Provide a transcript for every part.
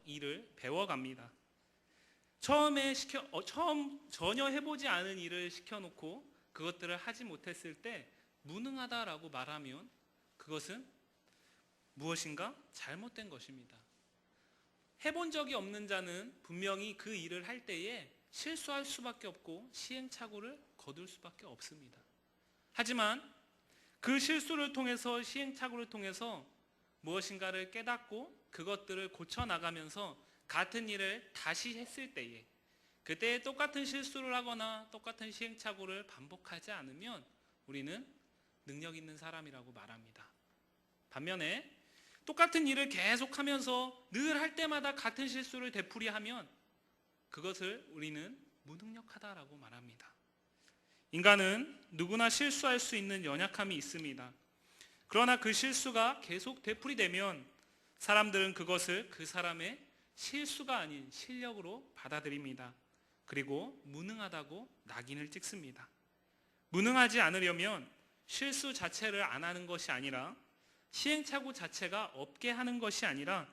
일을 배워갑니다. 처음 전혀 해보지 않은 일을 시켜놓고 그것들을 하지 못했을 때 무능하다라고 말하면 그것은 무엇인가 잘못된 것입니다. 해본 적이 없는 자는 분명히 그 일을 할 때에 실수할 수밖에 없고 시행착오를 거둘 수밖에 없습니다. 하지만 그 실수를 통해서 시행착오를 통해서 무엇인가를 깨닫고 그것들을 고쳐나가면서 같은 일을 다시 했을 때에 그때에 똑같은 실수를 하거나 똑같은 시행착오를 반복하지 않으면 우리는 능력 있는 사람이라고 말합니다. 반면에 똑같은 일을 계속하면서 늘 할 때마다 같은 실수를 되풀이하면 그것을 우리는 무능력하다라고 말합니다. 인간은 누구나 실수할 수 있는 연약함이 있습니다. 그러나 그 실수가 계속 되풀이되면 사람들은 그것을 그 사람의 실수가 아닌 실력으로 받아들입니다. 그리고 무능하다고 낙인을 찍습니다. 무능하지 않으려면 실수 자체를 안 하는 것이 아니라 시행착오 자체가 없게 하는 것이 아니라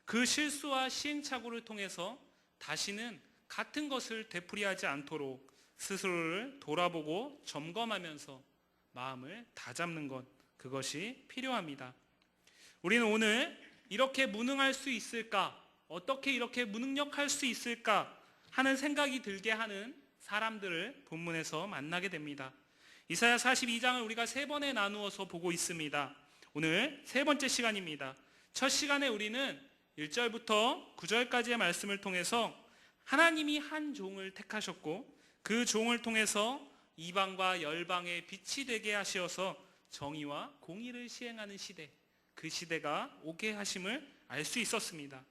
그 실수와 시행착오를 통해서 다시는 같은 것을 되풀이하지 않도록 스스로를 돌아보고 점검하면서 마음을 다잡는 것, 그것이 필요합니다. 우리는 오늘 이렇게 무능할 수 있을까? 어떻게 이렇게 무능력할 수 있을까? 하는 생각이 들게 하는 사람들을 본문에서 만나게 됩니다. 이사야 42장을 우리가 3번에 나누어서 보고 있습니다. 오늘 3번째 시간입니다. 첫 시간에 우리는 1절부터 9절까지의 말씀을 통해서 하나님이 한 종을 택하셨고 그 종을 통해서 이방과 열방의 빛이 되게 하셔서 정의와 공의를 시행하는 시대, 그 시대가 오게 하심을 알 수 있었습니다.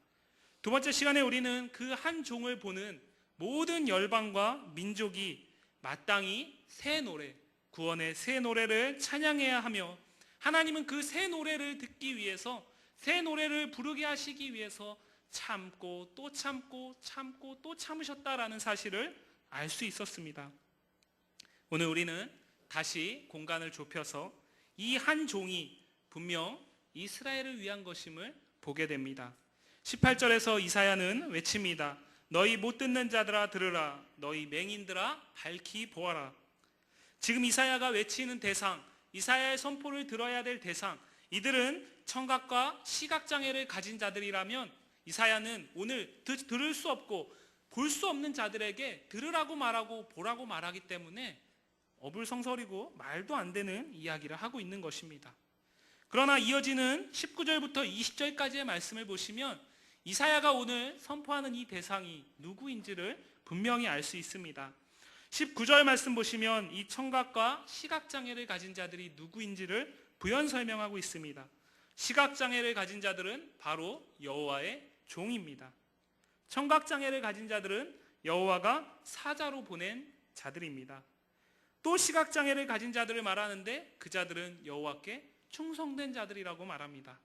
두 번째 시간에 우리는 그 한 종을 보는 모든 열방과 민족이 마땅히 새 노래, 구원의 새 노래를 찬양해야 하며 하나님은 그 새 노래를 듣기 위해서 새 노래를 부르게 하시기 위해서 참고 또 참고 참고 또 참으셨다라는 사실을 알 수 있었습니다. 오늘 우리는 다시 공간을 좁혀서 이 한 종이 분명 이스라엘을 위한 것임을 보게 됩니다. 18절에서 이사야는 외칩니다. 너희 못 듣는 자들아 들으라. 너희 맹인들아 밝히 보아라. 지금 이사야가 외치는 대상, 이사야의 선포를 들어야 될 대상, 이들은 청각과 시각장애를 가진 자들이라면 이사야는 오늘 들을 수 없고 볼 수 없는 자들에게 들으라고 말하고 보라고 말하기 때문에 어불성설이고 말도 안 되는 이야기를 하고 있는 것입니다. 그러나 이어지는 19절부터 20절까지의 말씀을 보시면 이사야가 오늘 선포하는 이 대상이 누구인지를 분명히 알 수 있습니다. 19절 말씀 보시면 이 청각과 시각장애를 가진 자들이 누구인지를 부연 설명하고 있습니다. 시각장애를 가진 자들은 바로 여호와의 종입니다. 청각장애를 가진 자들은 여호와가 사자로 보낸 자들입니다. 또 시각장애를 가진 자들을 말하는데 그 자들은 여호와께 충성된 자들이라고 말합니다.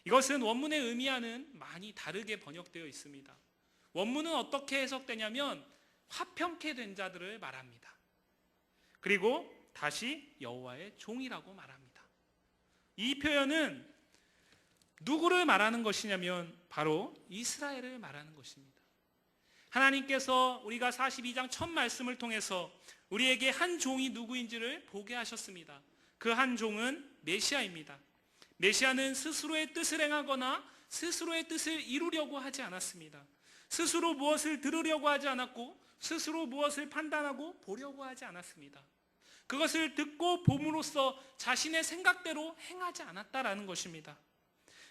이것은 원문의 의미와는 많이 다르게 번역되어 있습니다. 원문은 어떻게 해석되냐면 화평케 된 자들을 말합니다. 그리고 다시 여호와의 종이라고 말합니다. 이 표현은 누구를 말하는 것이냐면 바로 이스라엘을 말하는 것입니다. 하나님께서 우리가 42장 첫 말씀을 통해서 우리에게 한 종이 누구인지를 보게 하셨습니다. 그 한 종은 메시아입니다. 메시아는 스스로의 뜻을 행하거나 스스로의 뜻을 이루려고 하지 않았습니다. 스스로 무엇을 들으려고 하지 않았고 스스로 무엇을 판단하고 보려고 하지 않았습니다. 그것을 듣고 봄으로써 자신의 생각대로 행하지 않았다라는 것입니다.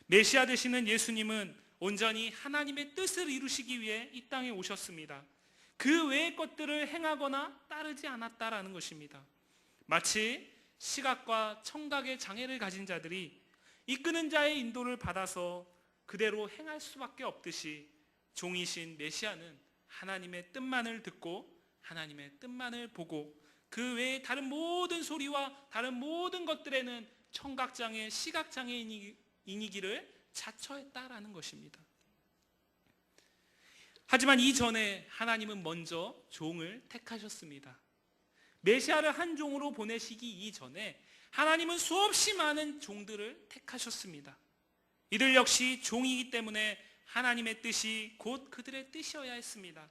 메시아 되시는 예수님은 온전히 하나님의 뜻을 이루시기 위해 이 땅에 오셨습니다. 그 외의 것들을 행하거나 따르지 않았다라는 것입니다. 마치 시각과 청각의 장애를 가진 자들이 이끄는 자의 인도를 받아서 그대로 행할 수밖에 없듯이 종이신 메시아는 하나님의 뜻만을 듣고 하나님의 뜻만을 보고 그 외에 다른 모든 소리와 다른 모든 것들에는 청각장애, 시각장애인이기를 자처했다라는 것입니다. 하지만 이전에 하나님은 먼저 종을 택하셨습니다. 메시아를 한 종으로 보내시기 이전에 하나님은 수없이 많은 종들을 택하셨습니다. 이들 역시 종이기 때문에 하나님의 뜻이 곧 그들의 뜻이어야 했습니다.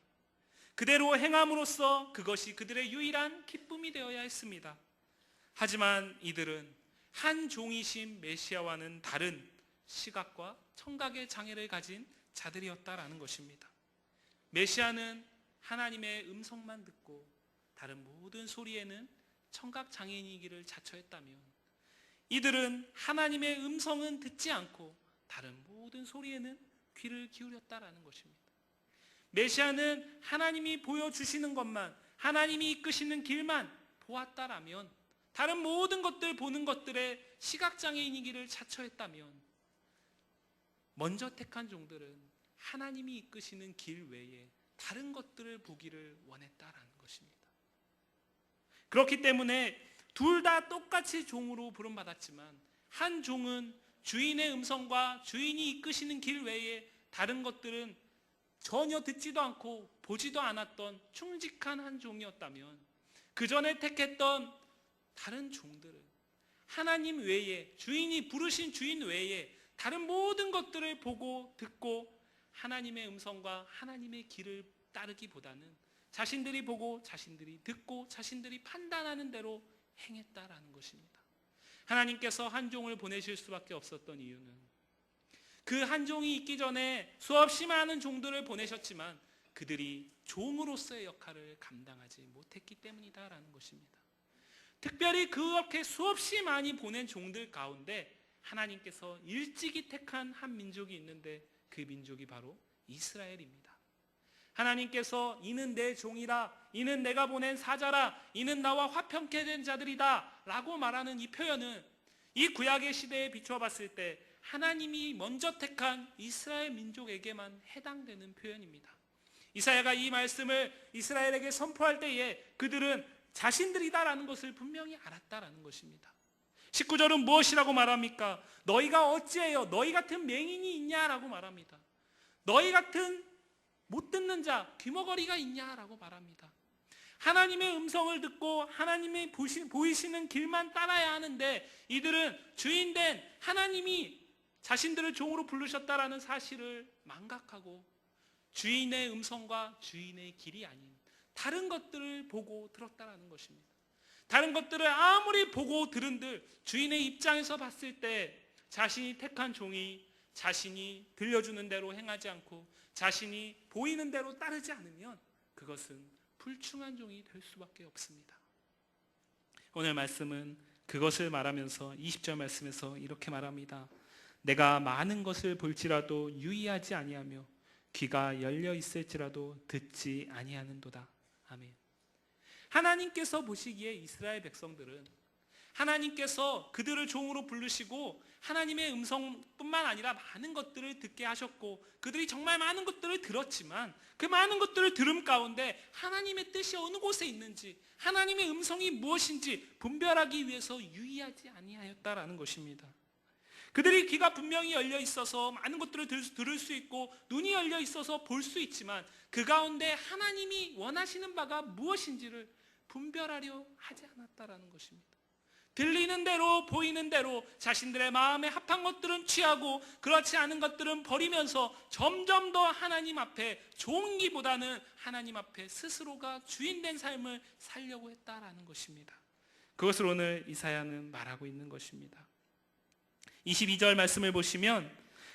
그대로 행함으로써 그것이 그들의 유일한 기쁨이 되어야 했습니다. 하지만 이들은 한 종이신 메시아와는 다른 시각과 청각의 장애를 가진 자들이었다라는 것입니다. 메시아는 하나님의 음성만 듣고 다른 모든 소리에는 청각 장애인이기를 자처했다면, 이들은 하나님의 음성은 듣지 않고 다른 모든 소리에는 귀를 기울였다라는 것입니다. 메시아는 하나님이 보여주시는 것만, 하나님이 이끄시는 길만 보았다라면, 다른 모든 것들 보는 것들에 시각장애인이기를 자처했다면, 먼저 택한 종들은 하나님이 이끄시는 길 외에 다른 것들을 보기를 원했다라는 것입니다. 그렇기 때문에 둘 다 똑같이 종으로 부름받았지만, 한 종은 주인의 음성과 주인이 이끄시는 길 외에 다른 것들은 전혀 듣지도 않고 보지도 않았던 충직한 한 종이었다면, 그 전에 택했던 다른 종들은 하나님 외에, 주인이 부르신 주인 외에 다른 모든 것들을 보고 듣고 하나님의 음성과 하나님의 길을 따르기보다는 자신들이 보고 자신들이 듣고 자신들이 판단하는 대로 행했다라는 것입니다. 하나님께서 한 종을 보내실 수밖에 없었던 이유는, 그 한 종이 있기 전에 수없이 많은 종들을 보내셨지만 그들이 종으로서의 역할을 감당하지 못했기 때문이다라는 것입니다. 특별히 그렇게 수없이 많이 보낸 종들 가운데 하나님께서 일찍이 택한 한 민족이 있는데, 그 민족이 바로 이스라엘입니다. 하나님께서 이는 내 종이라, 이는 내가 보낸 사자라, 이는 나와 화평케 된 자들이다 라고 말하는 이 표현은 이 구약의 시대에 비춰봤을 때 하나님이 먼저 택한 이스라엘 민족에게만 해당되는 표현입니다. 이사야가 이 말씀을 이스라엘에게 선포할 때에 그들은 자신들이다라는 것을 분명히 알았다라는 것입니다. 19절은 무엇이라고 말합니까? 너희가 어찌해요? 너희 같은 맹인이 있냐라고 말합니다. 너희 같은 못 듣는 자, 귀머거리가 있냐라고 말합니다. 하나님의 음성을 듣고 하나님의 보이시는 길만 따라야 하는데, 이들은 주인된 하나님이 자신들을 종으로 부르셨다라는 사실을 망각하고 주인의 음성과 주인의 길이 아닌 다른 것들을 보고 들었다라는 것입니다. 다른 것들을 아무리 보고 들은들 주인의 입장에서 봤을 때 자신이 택한 종이 자신이 들려주는 대로 행하지 않고 자신이 보이는 대로 따르지 않으면 그것은 불충한 종이 될 수밖에 없습니다. 오늘 말씀은 그것을 말하면서 20절 말씀에서 이렇게 말합니다. 내가 많은 것을 볼지라도 유의하지 아니하며 귀가 열려 있을지라도 듣지 아니하는도다. 아멘. 하나님께서 보시기에 이스라엘 백성들은 하나님께서 그들을 종으로 부르시고 하나님의 음성뿐만 아니라 많은 것들을 듣게 하셨고, 그들이 정말 많은 것들을 들었지만 그 많은 것들을 들음 가운데 하나님의 뜻이 어느 곳에 있는지, 하나님의 음성이 무엇인지 분별하기 위해서 유의하지 아니하였다라는 것입니다. 그들이 귀가 분명히 열려 있어서 많은 것들을 들을 수 있고 눈이 열려 있어서 볼 수 있지만 그 가운데 하나님이 원하시는 바가 무엇인지를 분별하려 하지 않았다라는 것입니다. 들리는 대로 보이는 대로 자신들의 마음에 합한 것들은 취하고 그렇지 않은 것들은 버리면서 점점 더 하나님 앞에 종기보다는 하나님 앞에 스스로가 주인된 삶을 살려고 했다라는 것입니다. 그것을 오늘 이사야는 말하고 있는 것입니다. 22절 말씀을 보시면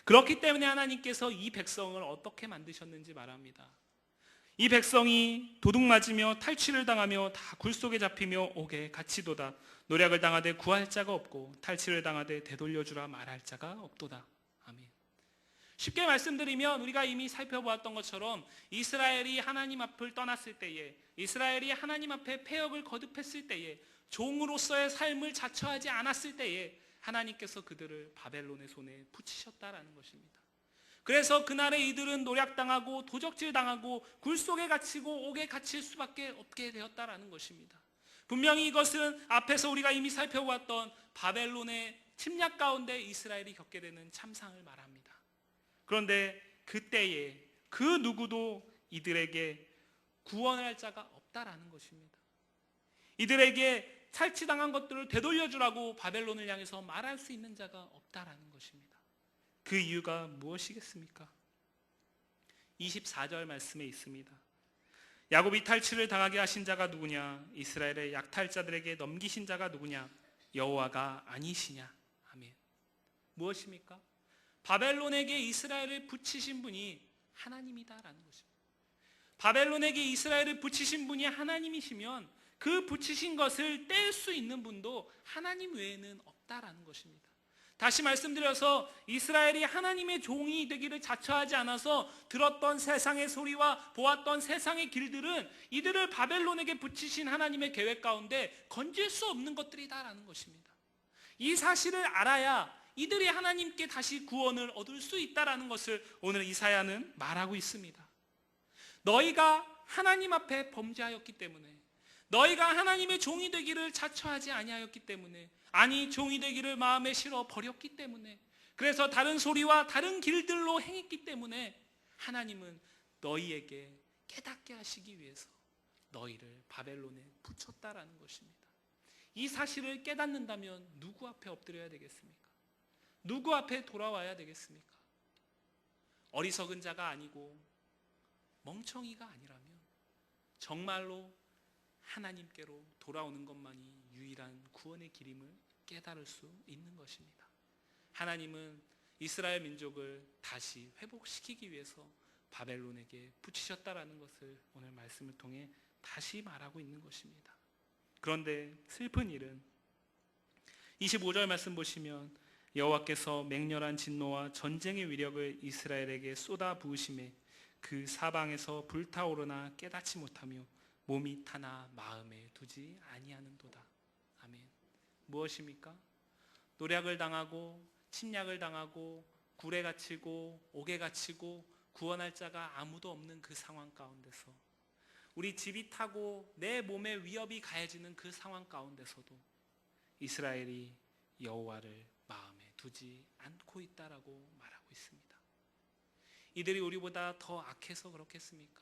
그렇기 때문에 하나님께서 이 백성을 어떻게 만드셨는지 말합니다. 이 백성이 도둑맞으며 탈취를 당하며 다 굴속에 잡히며 옥에 갇히도다. 노략을 당하되 구할 자가 없고 탈취를 당하되 되돌려주라 말할 자가 없도다. 아멘. 쉽게 말씀드리면 우리가 이미 살펴보았던 것처럼 이스라엘이 하나님 앞을 떠났을 때에, 이스라엘이 하나님 앞에 패역을 거듭했을 때에, 종으로서의 삶을 자처하지 않았을 때에 하나님께서 그들을 바벨론의 손에 붙이셨다라는 것입니다. 그래서 그날에 이들은 노략당하고 도적질당하고 굴속에 갇히고 옥에 갇힐 수밖에 없게 되었다라는 것입니다. 분명히 이것은 앞에서 우리가 이미 살펴보았던 바벨론의 침략 가운데 이스라엘이 겪게 되는 참상을 말합니다. 그런데 그때에 그 누구도 이들에게 구원할 자가 없다라는 것입니다. 이들에게 탈취당한 것들을 되돌려주라고 바벨론을 향해서 말할 수 있는 자가 없다라는 것입니다. 그 이유가 무엇이겠습니까? 24절 말씀에 있습니다. 야곱이 탈취를 당하게 하신 자가 누구냐? 이스라엘의 약탈자들에게 넘기신 자가 누구냐? 여호와가 아니시냐? 아멘. 무엇입니까? 바벨론에게 이스라엘을 붙이신 분이 하나님이다라는 것입니다. 바벨론에게 이스라엘을 붙이신 분이 하나님이시면 그 붙이신 것을 뗄 수 있는 분도 하나님 외에는 없다라는 것입니다. 다시 말씀드려서 이스라엘이 하나님의 종이 되기를 자처하지 않아서 들었던 세상의 소리와 보았던 세상의 길들은 이들을 바벨론에게 붙이신 하나님의 계획 가운데 건질 수 없는 것들이다라는 것입니다. 이 사실을 알아야 이들이 하나님께 다시 구원을 얻을 수 있다라는 것을 오늘 이사야는 말하고 있습니다. 너희가 하나님 앞에 범죄하였기 때문에, 너희가 하나님의 종이 되기를 자처하지 아니하였기 때문에, 아니 종이 되기를 마음에 실어 버렸기 때문에, 그래서 다른 소리와 다른 길들로 행했기 때문에 하나님은 너희에게 깨닫게 하시기 위해서 너희를 바벨론에 붙였다라는 것입니다. 이 사실을 깨닫는다면 누구 앞에 엎드려야 되겠습니까? 누구 앞에 돌아와야 되겠습니까? 어리석은 자가 아니고 멍청이가 아니라면 정말로 하나님께로 돌아오는 것만이 유일한 구원의 길임을 깨달을 수 있는 것입니다. 하나님은 이스라엘 민족을 다시 회복시키기 위해서 바벨론에게 붙이셨다라는 것을 오늘 말씀을 통해 다시 말하고 있는 것입니다. 그런데 슬픈 일은 25절 말씀 보시면 여호와께서 맹렬한 진노와 전쟁의 위력을 이스라엘에게 쏟아 부으심에 그 사방에서 불타오르나 깨닫지 못하며 몸이 타나 마음에 두지 아니하는도다. 아멘. 무엇입니까? 노략을 당하고 침략을 당하고 굴에 갇히고 옥에 갇히고 구원할 자가 아무도 없는 그 상황 가운데서, 우리 집이 타고 내 몸에 위협이 가해지는 그 상황 가운데서도 이스라엘이 여호와를 마음에 두지 않고 있다라고 말하고 있습니다. 이들이 우리보다 더 악해서 그렇겠습니까?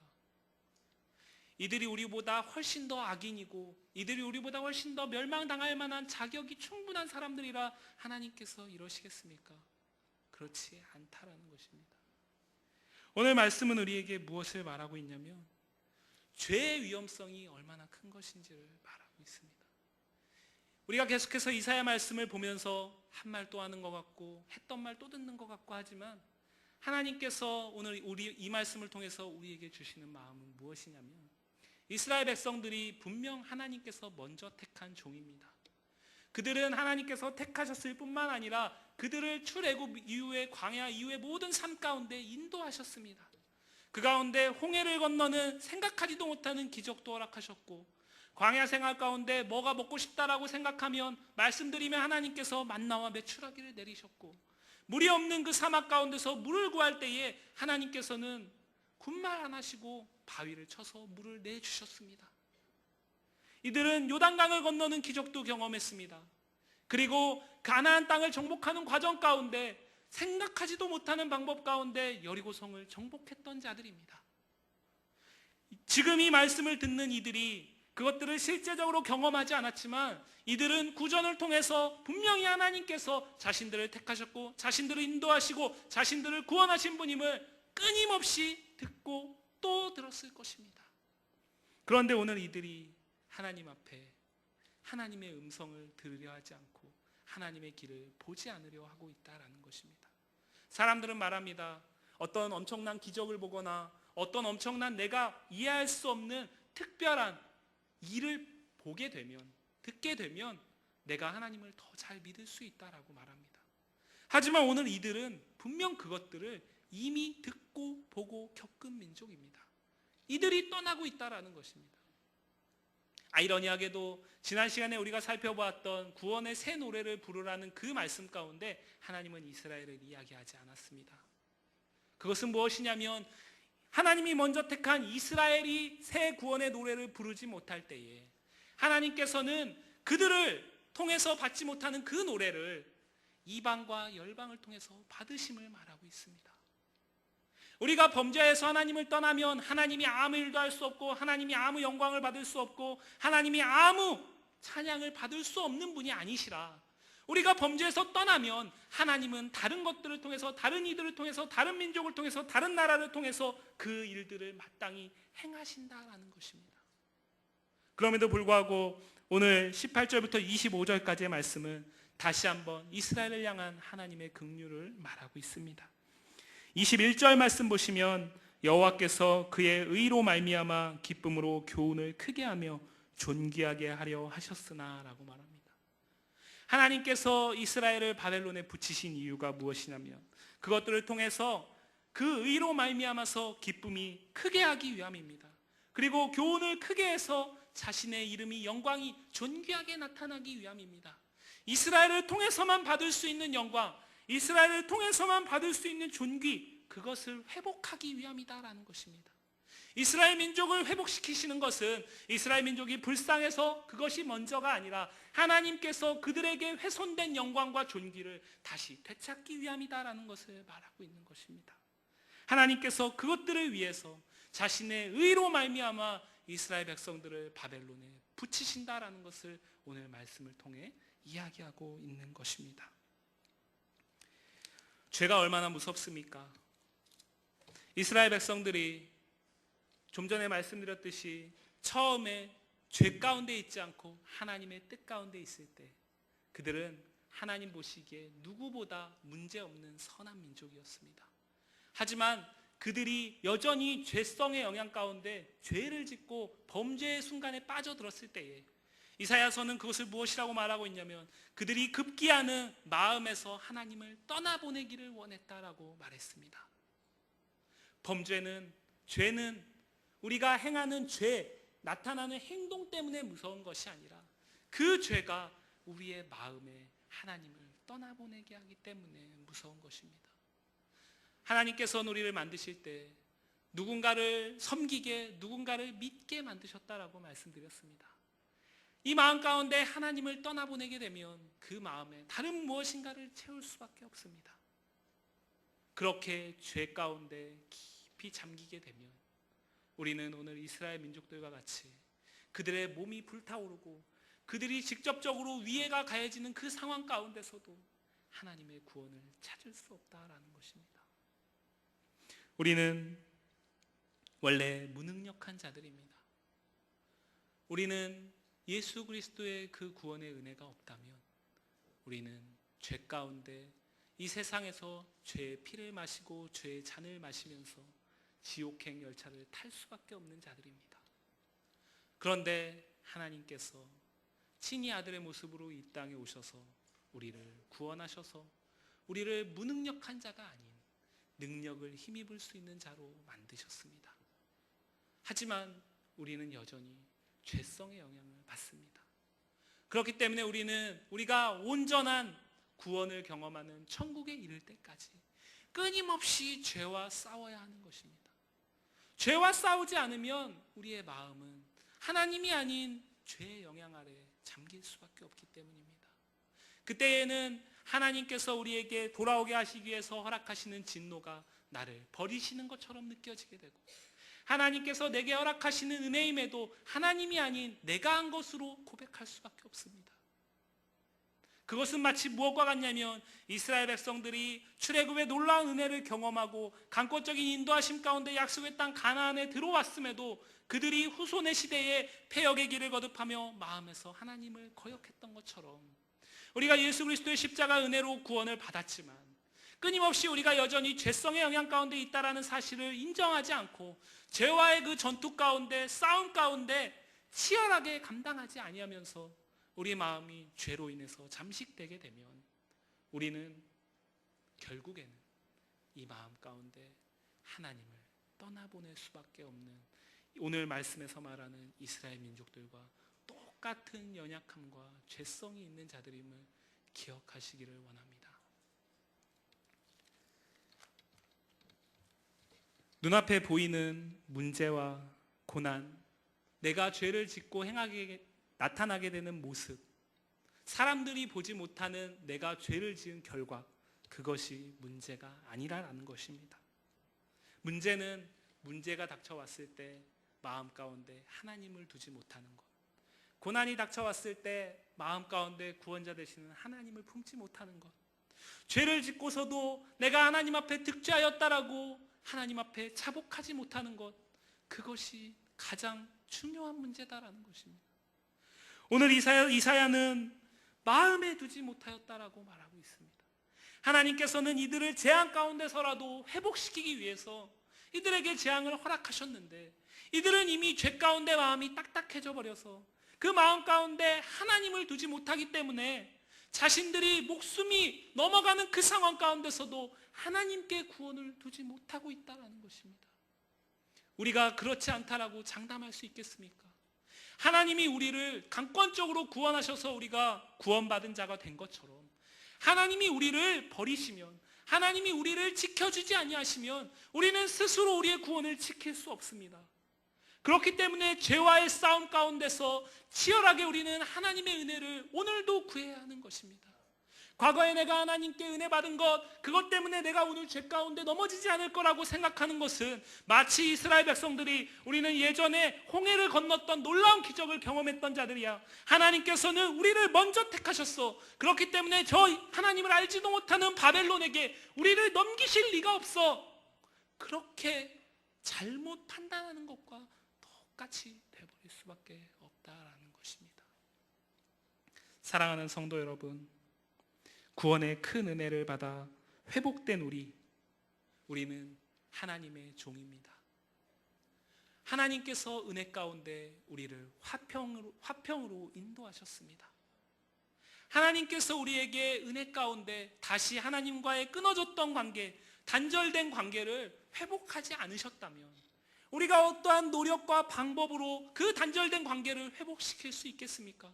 이들이 우리보다 훨씬 더 악인이고 이들이 우리보다 훨씬 더 멸망당할 만한 자격이 충분한 사람들이라 하나님께서 이러시겠습니까? 그렇지 않다라는 것입니다. 오늘 말씀은 우리에게 무엇을 말하고 있냐면 죄의 위험성이 얼마나 큰 것인지를 말하고 있습니다. 우리가 계속해서 이사야 말씀을 보면서 한 말 또 하는 것 같고 했던 말 또 듣는 것 같고 하지만 하나님께서 오늘 우리 이 말씀을 통해서 우리에게 주시는 마음은 무엇이냐면 이스라엘 백성들이 분명 하나님께서 먼저 택한 종입니다. 그들은 하나님께서 택하셨을 뿐만 아니라 그들을 출애굽 이후에 광야 이후의 모든 삶 가운데 인도하셨습니다. 그 가운데 홍해를 건너는 생각하지도 못하는 기적도 허락하셨고, 광야 생활 가운데 뭐가 먹고 싶다라고 생각하면 말씀드리면 하나님께서 만나와 메추라기를 내리셨고, 물이 없는 그 사막 가운데서 물을 구할 때에 하나님께서는 군말 안 하시고 바위를 쳐서 물을 내주셨습니다. 이들은 요단강을 건너는 기적도 경험했습니다. 그리고 가나안 땅을 정복하는 과정 가운데 생각하지도 못하는 방법 가운데 여리고성을 정복했던 자들입니다. 지금 이 말씀을 듣는 이들이 그것들을 실제적으로 경험하지 않았지만 이들은 구전을 통해서 분명히 하나님께서 자신들을 택하셨고 자신들을 인도하시고 자신들을 구원하신 분임을 끊임없이 듣고 또 들었을 것입니다. 그런데 오늘 이들이 하나님 앞에 하나님의 음성을 들으려 하지 않고 하나님의 길을 보지 않으려 하고 있다라는 것입니다. 사람들은 말합니다. 어떤 엄청난 기적을 보거나 어떤 엄청난 내가 이해할 수 없는 특별한 일을 보게 되면, 듣게 되면 내가 하나님을 더 잘 믿을 수 있다라고 말합니다. 하지만 오늘 이들은 분명 그것들을 이미 듣고 보고 겪은 민족입니다. 이들이 떠나고 있다라는 것입니다. 아이러니하게도 지난 시간에 우리가 살펴보았던 구원의 새 노래를 부르라는 그 말씀 가운데 하나님은 이스라엘을 이야기하지 않았습니다. 그것은 무엇이냐면 하나님이 먼저 택한 이스라엘이 새 구원의 노래를 부르지 못할 때에 하나님께서는 그들을 통해서 받지 못하는 그 노래를 이방과 열방을 통해서 받으심을 말하고 있습니다. 우리가 범죄해서 하나님을 떠나면 하나님이 아무 일도 할 수 없고 하나님이 아무 영광을 받을 수 없고 하나님이 아무 찬양을 받을 수 없는 분이 아니시라, 우리가 범죄에서 떠나면 하나님은 다른 것들을 통해서, 다른 이들을 통해서, 다른 민족을 통해서, 다른 나라를 통해서 그 일들을 마땅히 행하신다라는 것입니다. 그럼에도 불구하고 오늘 18절부터 25절까지의 말씀은 다시 한번 이스라엘을 향한 하나님의 긍휼을 말하고 있습니다. 21절 말씀 보시면 여호와께서 그의 의로 말미암아 기쁨으로 교훈을 크게 하며 존귀하게 하려 하셨으나 라고 말합니다. 하나님께서 이스라엘을 바벨론에 붙이신 이유가 무엇이냐면 그것들을 통해서 그 의로 말미암아서 기쁨이 크게 하기 위함입니다. 그리고 교훈을 크게 해서 자신의 이름이, 영광이 존귀하게 나타나기 위함입니다. 이스라엘을 통해서만 받을 수 있는 영광, 이스라엘을 통해서만 받을 수 있는 존귀, 그것을 회복하기 위함이다라는 것입니다. 이스라엘 민족을 회복시키시는 것은 이스라엘 민족이 불쌍해서 그것이 먼저가 아니라 하나님께서 그들에게 훼손된 영광과 존귀를 다시 되찾기 위함이다라는 것을 말하고 있는 것입니다. 하나님께서 그것들을 위해서 자신의 의로 말미암아 이스라엘 백성들을 바벨론에 붙이신다라는 것을 오늘 말씀을 통해 이야기하고 있는 것입니다. 죄가 얼마나 무섭습니까? 이스라엘 백성들이 좀 전에 말씀드렸듯이 처음에 죄 가운데 있지 않고 하나님의 뜻 가운데 있을 때 그들은 하나님 보시기에 누구보다 문제없는 선한 민족이었습니다. 하지만 그들이 여전히 죄성의 영향 가운데 죄를 짓고 범죄의 순간에 빠져들었을 때에 이사야서는 그것을 무엇이라고 말하고 있냐면 그들이 급기야는 마음에서 하나님을 떠나보내기를 원했다라고 말했습니다. 범죄는, 죄는 우리가 행하는 죄, 나타나는 행동 때문에 무서운 것이 아니라 그 죄가 우리의 마음에 하나님을 떠나보내게 하기 때문에 무서운 것입니다. 하나님께서는 우리를 만드실 때 누군가를 섬기게, 누군가를 믿게 만드셨다라고 말씀드렸습니다. 이 마음 가운데 하나님을 떠나보내게 되면 그 마음에 다른 무엇인가를 채울 수밖에 없습니다. 그렇게 죄 가운데 깊이 잠기게 되면 우리는 오늘 이스라엘 민족들과 같이 그들의 몸이 불타오르고 그들이 직접적으로 위해가 가해지는 그 상황 가운데서도 하나님의 구원을 찾을 수 없다라는 것입니다. 우리는 원래 무능력한 자들입니다. 우리는 예수 그리스도의 그 구원의 은혜가 없다면 우리는 죄 가운데 이 세상에서 죄의 피를 마시고 죄의 잔을 마시면서 지옥행 열차를 탈 수밖에 없는 자들입니다. 그런데 하나님께서 친히 아들의 모습으로 이 땅에 오셔서 우리를 구원하셔서 우리를 무능력한 자가 아닌 능력을 힘입을 수 있는 자로 만드셨습니다. 하지만 우리는 여전히 죄성의 영향을 받습니다. 그렇기 때문에 우리가 온전한 구원을 경험하는 천국에 이를 때까지 끊임없이 죄와 싸워야 하는 것입니다. 죄와 싸우지 않으면 우리의 마음은 하나님이 아닌 죄의 영향 아래 잠길 수밖에 없기 때문입니다. 그때에는 하나님께서 우리에게 돌아오게 하시기 위해서 허락하시는 진노가 나를 버리시는 것처럼 느껴지게 되고 하나님께서 내게 허락하시는 은혜임에도 하나님이 아닌 내가 한 것으로 고백할 수밖에 없습니다. 그것은 마치 무엇과 같냐면 이스라엘 백성들이 출애굽의 놀라운 은혜를 경험하고 강권적인 인도하심 가운데 약속의 땅 가나안에 들어왔음에도 그들이 후손의 시대에 패역의 길을 거듭하며 마음에서 하나님을 거역했던 것처럼 우리가 예수 그리스도의 십자가 은혜로 구원을 받았지만 끊임없이 우리가 여전히 죄성의 영향 가운데 있다라는 사실을 인정하지 않고 죄와의 그 전투 가운데 싸움 가운데 치열하게 감당하지 아니하면서 우리 마음이 죄로 인해서 잠식되게 되면 우리는 결국에는 이 마음 가운데 하나님을 떠나보낼 수밖에 없는 오늘 말씀에서 말하는 이스라엘 민족들과 똑같은 연약함과 죄성이 있는 자들임을 기억하시기를 원합니다. 눈앞에 보이는 문제와 고난, 내가 죄를 짓고 나타나게 되는 모습, 사람들이 보지 못하는 내가 죄를 지은 결과, 그것이 문제가 아니라는 것입니다. 문제는 문제가 닥쳐왔을 때 마음 가운데 하나님을 두지 못하는 것, 고난이 닥쳐왔을 때 마음 가운데 구원자 되시는 하나님을 품지 못하는 것, 죄를 짓고서도 내가 하나님 앞에 득죄하였다라고 하나님 앞에 자복하지 못하는 것, 그것이 가장 중요한 문제다라는 것입니다. 오늘 이사야는 마음에 두지 못하였다라고 말하고 있습니다. 하나님께서는 이들을 재앙 가운데서라도 회복시키기 위해서 이들에게 재앙을 허락하셨는데, 이들은 이미 죄 가운데 마음이 딱딱해져 버려서 그 마음 가운데 하나님을 두지 못하기 때문에 자신들이 목숨이 넘어가는 그 상황 가운데서도 하나님께 구원을 두지 못하고 있다는 것입니다. 우리가 그렇지 않다라고 장담할 수 있겠습니까? 하나님이 우리를 강권적으로 구원하셔서 우리가 구원받은 자가 된 것처럼, 하나님이 우리를 버리시면, 하나님이 우리를 지켜주지 아니하시면 우리는 스스로 우리의 구원을 지킬 수 없습니다. 그렇기 때문에 죄와의 싸움 가운데서 치열하게 우리는 하나님의 은혜를 오늘도 구해야 하는 것입니다. 과거에 내가 하나님께 은혜 받은 것, 그것 때문에 내가 오늘 죄 가운데 넘어지지 않을 거라고 생각하는 것은 마치 이스라엘 백성들이 우리는 예전에 홍해를 건넜던 놀라운 기적을 경험했던 자들이야. 하나님께서는 우리를 먼저 택하셨어. 그렇기 때문에 저 하나님을 알지도 못하는 바벨론에게 우리를 넘기실 리가 없어. 그렇게 잘못 판단하는 것과 똑같이 돼버릴 수밖에 없다라는 것입니다. 사랑하는 성도 여러분, 구원의 큰 은혜를 받아 회복된 우리는 하나님의 종입니다. 하나님께서 은혜 가운데 우리를 화평으로 인도하셨습니다. 하나님께서 우리에게 은혜 가운데 다시 하나님과의 끊어졌던 관계, 단절된 관계를 회복하지 않으셨다면 우리가 어떠한 노력과 방법으로 그 단절된 관계를 회복시킬 수 있겠습니까?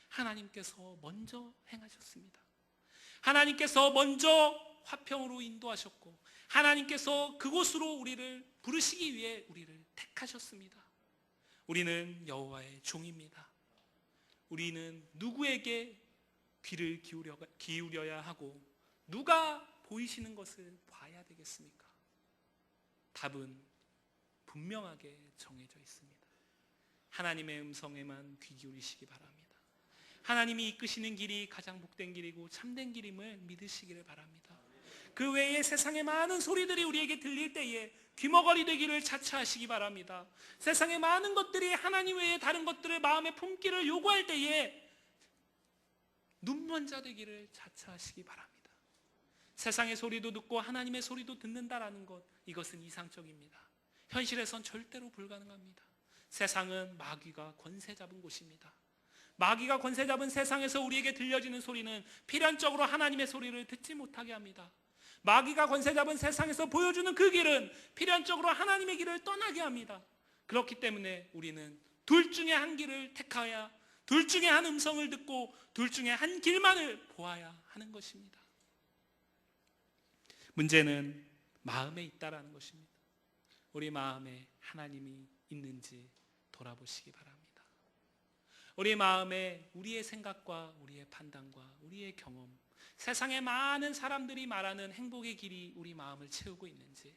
하나님께서 먼저 행하셨습니다. 하나님께서 먼저 화평으로 인도하셨고, 하나님께서 그곳으로 우리를 부르시기 위해 우리를 택하셨습니다. 우리는 여호와의 종입니다. 우리는 누구에게 귀를 기울여야 하고 누가 보이시는 것을 봐야 되겠습니까? 답은 분명하게 정해져 있습니다. 하나님의 음성에만 귀 기울이시기 바랍니다. 하나님이 이끄시는 길이 가장 복된 길이고 참된 길임을 믿으시기를 바랍니다. 그 외에 세상의 많은 소리들이 우리에게 들릴 때에 귀머거리 되기를 자처하시기 바랍니다. 세상의 많은 것들이 하나님 외에 다른 것들을 마음에 품기를 요구할 때에 눈먼 자 되기를 자처하시기 바랍니다. 세상의 소리도 듣고 하나님의 소리도 듣는다라는 것, 이것은 이상적입니다. 현실에선 절대로 불가능합니다. 세상은 마귀가 권세 잡은 곳입니다. 마귀가 권세 잡은 세상에서 우리에게 들려지는 소리는 필연적으로 하나님의 소리를 듣지 못하게 합니다. 마귀가 권세 잡은 세상에서 보여주는 그 길은 필연적으로 하나님의 길을 떠나게 합니다. 그렇기 때문에 우리는 둘 중에 한 길을 택하여야, 둘 중에 한 음성을 듣고 둘 중에 한 길만을 보아야 하는 것입니다. 문제는 마음에 있다라는 것입니다. 우리 마음에 하나님이 있는지 돌아보시기 바랍니다. 우리 마음에 우리의 생각과 우리의 판단과 우리의 경험, 세상의 많은 사람들이 말하는 행복의 길이 우리 마음을 채우고 있는지,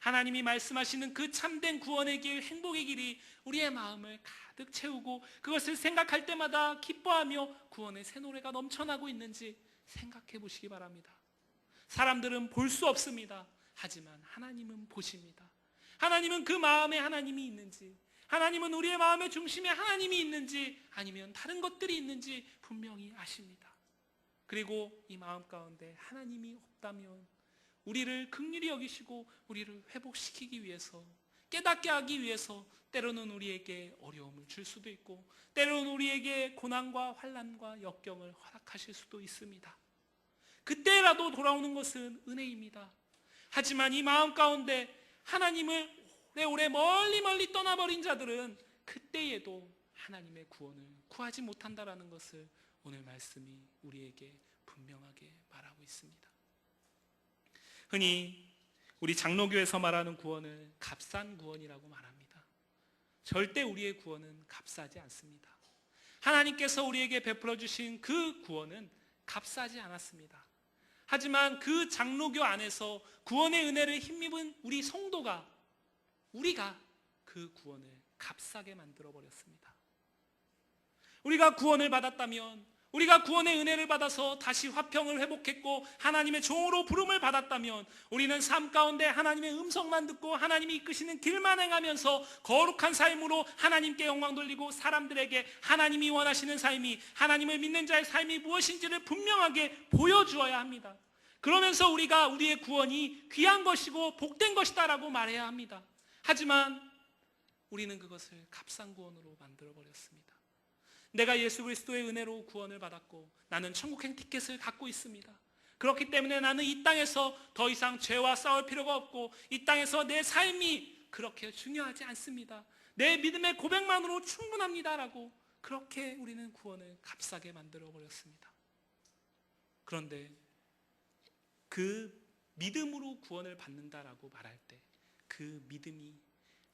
하나님이 말씀하시는 그 참된 구원의 길, 행복의 길이 우리의 마음을 가득 채우고 그것을 생각할 때마다 기뻐하며 구원의 새 노래가 넘쳐나고 있는지 생각해 보시기 바랍니다. 사람들은 볼 수 없습니다. 하지만 하나님은 보십니다. 하나님은 그 마음에 하나님이 있는지, 하나님은 우리의 마음의 중심에 하나님이 있는지 아니면 다른 것들이 있는지 분명히 아십니다. 그리고 이 마음 가운데 하나님이 없다면 우리를 긍휼히 여기시고 우리를 회복시키기 위해서, 깨닫게 하기 위해서 때로는 우리에게 어려움을 줄 수도 있고 때로는 우리에게 고난과 환난과 역경을 허락하실 수도 있습니다. 그때라도 돌아오는 것은 은혜입니다. 하지만 이 마음 가운데 하나님을 오래 멀리 떠나버린 자들은 그때에도 하나님의 구원을 구하지 못한다라는 것을 오늘 말씀이 우리에게 분명하게 말하고 있습니다. 흔히 우리 장로교에서 말하는 구원을 값싼 구원이라고 말합니다. 절대 우리의 구원은 값싸지 않습니다. 하나님께서 우리에게 베풀어 주신 그 구원은 값싸지 않았습니다. 하지만 그 장로교 안에서 구원의 은혜를 힘입은 우리 성도가, 우리가 그 구원을 값싸게 만들어 버렸습니다. 우리가 구원을 받았다면, 우리가 구원의 은혜를 받아서 다시 화평을 회복했고 하나님의 종으로 부름을 받았다면, 우리는 삶 가운데 하나님의 음성만 듣고 하나님이 이끄시는 길만 행하면서 거룩한 삶으로 하나님께 영광 돌리고 사람들에게 하나님이 원하시는 삶이, 하나님을 믿는 자의 삶이 무엇인지를 분명하게 보여주어야 합니다. 그러면서 우리가 우리의 구원이 귀한 것이고 복된 것이다라고 말해야 합니다. 하지만 우리는 그것을 값싼 구원으로 만들어버렸습니다. 내가 예수 그리스도의 은혜로 구원을 받았고 나는 천국행 티켓을 갖고 있습니다. 그렇기 때문에 나는 이 땅에서 더 이상 죄와 싸울 필요가 없고 이 땅에서 내 삶이 그렇게 중요하지 않습니다. 내 믿음의 고백만으로 충분합니다라고 그렇게 우리는 구원을 값싸게 만들어버렸습니다. 그런데 그 믿음으로 구원을 받는다라고 말할 때 그 믿음이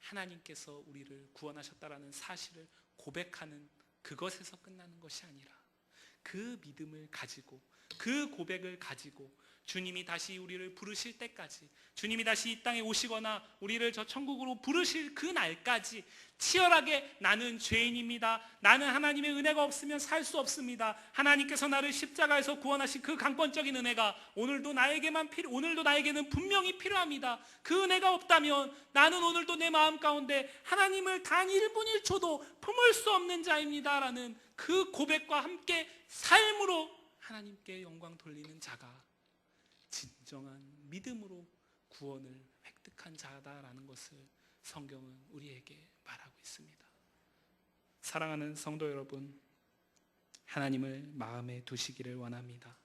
하나님께서 우리를 구원하셨다라는 사실을 고백하는 그것에서 끝나는 것이 아니라 그 믿음을 가지고 그 고백을 가지고 주님이 다시 우리를 부르실 때까지, 주님이 다시 이 땅에 오시거나 우리를 저 천국으로 부르실 그 날까지 치열하게 나는 죄인입니다. 나는 하나님의 은혜가 없으면 살 수 없습니다. 하나님께서 나를 십자가에서 구원하신 그 강권적인 은혜가 오늘도 나에게는 분명히 필요합니다. 그 은혜가 없다면 나는 오늘도 내 마음 가운데 하나님을 단 1분 1초도 품을 수 없는 자입니다라는 그 고백과 함께 삶으로 하나님께 영광 돌리는 자가 진정한 믿음으로 구원을 획득한 자다라는 것을 성경은 우리에게 말하고 있습니다. 사랑하는 성도 여러분, 하나님을 마음에 두시기를 원합니다.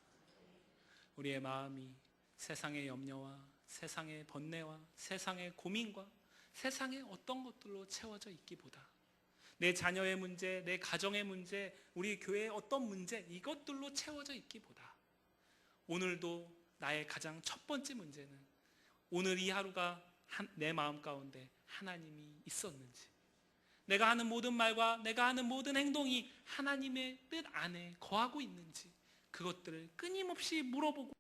우리의 마음이 세상의 염려와 세상의 번뇌와 세상의 고민과 세상의 어떤 것들로 채워져 있기보다 내 자녀의 문제, 내 가정의 문제, 우리 교회의 어떤 문제, 이것들로 채워져 있기보다 오늘도 나의 가장 첫 번째 문제는 오늘 이 하루가 내 마음 가운데 하나님이 있었는지, 내가 하는 모든 말과 내가 하는 모든 행동이 하나님의 뜻 안에 거하고 있는지 그것들을 끊임없이 물어보고